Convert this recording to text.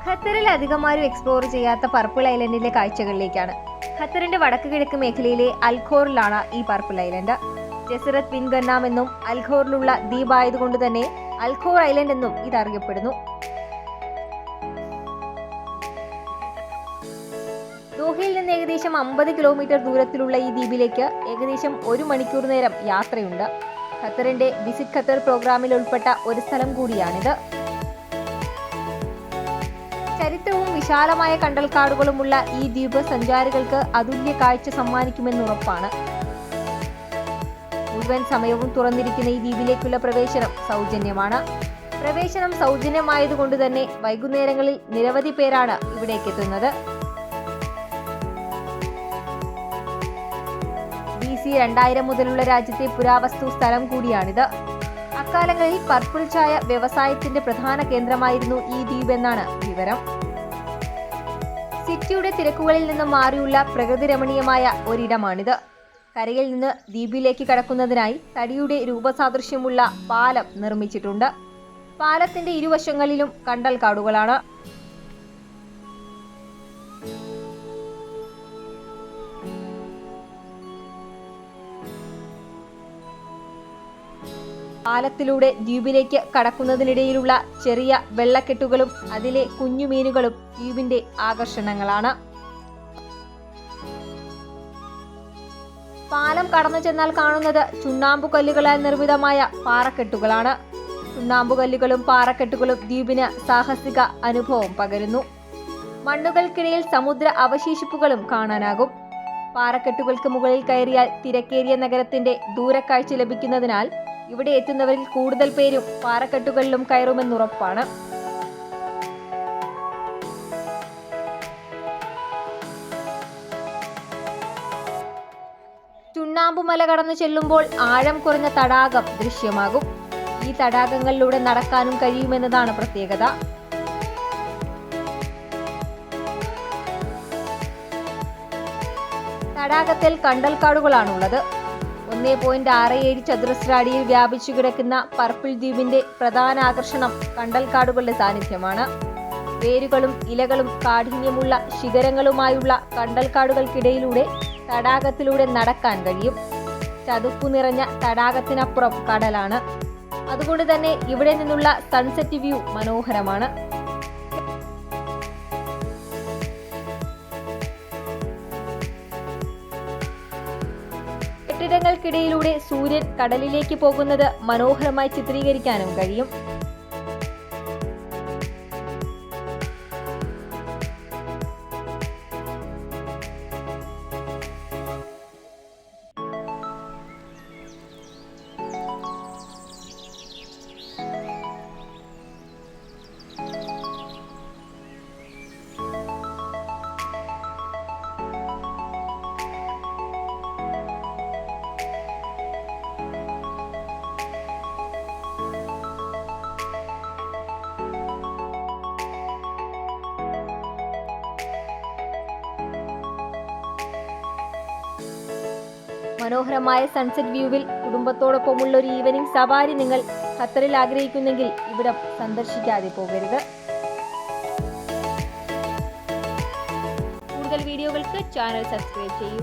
ഖത്തറിൽ അധികമാരും എക്സ്പ്ലോർ ചെയ്യാത്ത പർപ്പിൾ ഐലൻഡിലെ കാഴ്ചകളിലേക്കാണ്. ഖത്തറിന്റെ വടക്ക് കിഴക്ക് മേഖലയിലെ അൽഖോറിലാണ് ഈ പർപ്പിൾ ഐലൻഡ്. ജസിറത്ത് ബിൻ ഗന്നാം എന്നും അൽഖോറിലുള്ള ദ്വീപ് ആയതുകൊണ്ട് തന്നെ അൽഖോർ ഐലൻഡ് എന്നും ഇത് അറിയപ്പെടുന്നു. ദോഹയിൽ നിന്ന് ഏകദേശം 50 കിലോമീറ്റർ ദൂരത്തിലുള്ള ഈ ദ്വീപിലേക്ക് ഏകദേശം 1 മണിക്കൂർ നേരം യാത്രയുണ്ട്. ഖത്തറിന്റെ വിസിറ്റ് ഖത്തർ പ്രോഗ്രാമിൽ ഉൾപ്പെട്ട ഒരു സ്ഥലം കൂടിയാണിത്. ചരിത്രവും വിശാലമായ കണ്ടൽക്കാടുകളുമുള്ള ഈ ദ്വീപ് സഞ്ചാരികൾക്ക് അതുല്യ കാഴ്ച സമ്മാനിക്കുമെന്ന് ഉറപ്പാണ്. മുഴുവൻ സമയവും തുറന്നിരിക്കുന്ന ഈ ദ്വീപിലേക്കുള്ള പ്രവേശനം സൗജന്യമാണ്. പ്രവേശനം സൗജന്യമായതുകൊണ്ട് തന്നെ വൈകുന്നേരങ്ങളിൽ നിരവധി പേരാണ് ഇവിടേക്ക് എത്തുന്നത്. BC 2000 മുതലുള്ള രാജ്യത്തെ പുരാവസ്തു സ്ഥലം കൂടിയാണിത്. അക്കാലങ്ങളിൽ പർപ്പിൾ ചായ വ്യവസായത്തിന്റെ പ്രധാന കേന്ദ്രമായിരുന്നു ഈ ദ്വീപ് എന്നാണ് വിവരം. സിറ്റിയുടെ തിരക്കുകളിൽ നിന്നും മാറിയുള്ള പ്രകൃതി രമണീയമായ ഒരിടമാണിത്. കരയിൽ നിന്ന് ദ്വീപിലേക്ക് കടക്കുന്നതിനായി തടിയുടെ രൂപസാദൃശ്യമുള്ള പാലം നിർമ്മിച്ചിട്ടുണ്ട്. പാലത്തിന്റെ ഇരുവശങ്ങളിലും കണ്ടൽക്കാടുകളാണ്. പാലത്തിലൂടെ ദ്വീപിലേക്ക് കടക്കുന്നതിനിടയിലുള്ള ചെറിയ വെള്ളക്കെട്ടുകളും അതിലെ കുഞ്ഞുമീനുകളും ദ്വീപിന്റെ ആകർഷണങ്ങളാണ്. പാലം കടന്നു ചെന്നാൽ കാണുന്നത് ചുണ്ണാമ്പുകല്ലുകളാൽ നിർമ്മിതമായ പാറക്കെട്ടുകളാണ്. ചുണ്ണാമ്പുകല്ലുകളും പാറക്കെട്ടുകളും ദ്വീപിന് സാഹസിക അനുഭവം പകരുന്നു. മണ്ണുകൾക്കിടയിൽ സമുദ്ര അവശേഷിപ്പുകളും കാണാനാകും. പാറക്കെട്ടുകൾക്ക് മുകളിൽ കയറിയാൽ തിരക്കേറിയ നഗരത്തിന്റെ ദൂരക്കാഴ്ച ലഭിക്കുന്നതിനാൽ ഇവിടെ എത്തുന്നവരിൽ കൂടുതൽ പേരും പാറക്കെട്ടുകളിലും കയറുമെന്നുറപ്പാണ്. ചുണ്ണാമ്പുമല കടന്നു ചെല്ലുമ്പോൾ ആഴം കുറഞ്ഞ തടാകം ദൃശ്യമാകും. ഈ തടാകങ്ങളിലൂടെ നടക്കാനും കഴിയുമെന്നതാണ് പ്രത്യേകത. തടാകത്തിൽ കണ്ടൽക്കാടുകളാണുള്ളത്. 1.67 ചതുരശ്ര അടിയിൽ വ്യാപിച്ചു കിടക്കുന്ന പർപ്പിൾ ദ്വീപിന്റെ പ്രധാന ആകർഷണം കണ്ടൽക്കാടുകളുടെ സാന്നിധ്യമാണ്. വേരുകളും ഇലകളും കാഠിന്യമുള്ള ശിഖരങ്ങളുമായുള്ള കണ്ടൽക്കാടുകൾക്കിടയിലൂടെ തടാകത്തിലൂടെ നടക്കാൻ കഴിയും. ചതുപ്പു നിറഞ്ഞ തടാകത്തിനപ്പുറം കടലാണ്. അതുകൊണ്ട് തന്നെ ഇവിടെ നിന്നുള്ള സൺസെറ്റ് വ്യൂ മനോഹരമാണ്. കെട്ടിടങ്ങൾക്കിടയിലൂടെ സൂര്യൻ കടലിലേക്ക് പോകുന്നത് മനോഹരമായി ചിത്രീകരിക്കാനും കഴിയും. മനോഹരമായ സൺസെറ്റ് വ്യൂവിൽ കുടുംബത്തോടൊപ്പമുള്ള ഒരു ഈവനിംഗ് സവാരി നിങ്ങൾ ഖത്തറിൽ ആഗ്രഹിക്കുന്നെങ്കിൽ ഇവിടം സന്ദർശിക്കാതെ പോകരുത്. കൂടുതൽ വീഡിയോകൾക്ക് ചാനൽ സബ്സ്ക്രൈബ് ചെയ്യൂ.